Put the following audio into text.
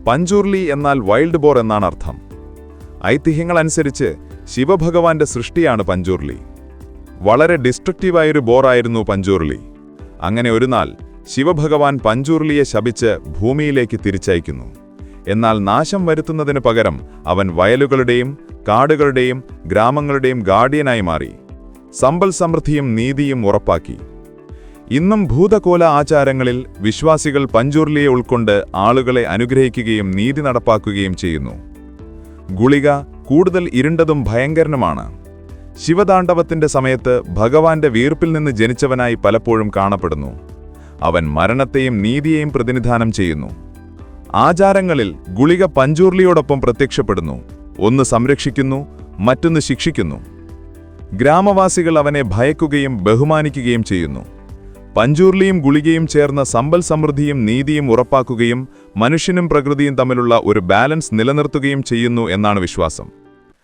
പഞ്ചൂർലി എന്നാൽ wild bore എന്നാണ് അർത്ഥം. ഐതിഹ്യങ്ങളനുസരിച്ച് ശിവഭഗവാന്റെ സൃഷ്ടിയാണ് പഞ്ചൂർലി. വളരെ ഡിസ്ട്രക്റ്റീവായൊരു ബോറായിരുന്നു പഞ്ചൂർലി. അങ്ങനെ ഒരു നാൾ ശിവഭഗവാൻ പഞ്ചൂർലിയെ ശപിച്ച് ഭൂമിയിലേക്ക് തിരിച്ചയക്കുന്നു. എന്നാൽ നാശം വരുത്തുന്നതിനു പകരം അവൻ വയലുകളുടെയും കാടുകളുടെയും ഗ്രാമങ്ങളുടെയും ഗാർഡിയനായി മാറി. സമ്പൽ സമൃദ്ധിയും നീതിയും ഉറപ്പാക്കി. ഇന്നും ഭൂതകോല ആചാരങ്ങളിൽ വിശ്വാസികൾ പഞ്ചൂർലിയെ ഉൾക്കൊണ്ട് ആളുകളെ അനുഗ്രഹിക്കുകയും നീതി നടപ്പാക്കുകയും ചെയ്യുന്നു. ഗുളിക കൂടുതൽ ഇരുണ്ടതും ഭയങ്കരനുമാണ്. ശിവതാണ്ഡവത്തിന്റെ സമയത്ത് ഭഗവാന്റെ വീർപ്പിൽ നിന്ന് ജനിച്ചവനായി പലപ്പോഴും കാണപ്പെടുന്നു. അവൻ മരണത്തെയും നീതിയെയും പ്രതിനിധാനം ചെയ്യുന്നു. ആചാരങ്ങളിൽ ഗുളിക പഞ്ചൂർലിയോടൊപ്പം പ്രത്യക്ഷപ്പെടുന്നു. ഒന്ന് സംരക്ഷിക്കുന്നു, മറ്റൊന്ന് ശിക്ഷിക്കുന്നു. ഗ്രാമവാസികൾ അവനെ ഭയക്കുകയും ബഹുമാനിക്കുകയും ചെയ്യുന്നു. പഞ്ചൂർലിയും ഗുളികയും ചേർന്ന സമ്പൽ സമൃദ്ധിയും നീതിയും ഉറപ്പാക്കുകയും മനുഷ്യനും പ്രകൃതിയും തമ്മിലുള്ള ഒരു ബാലൻസ് നിലനിർത്തുകയും ചെയ്യുന്നു എന്നാണ് വിശ്വാസം.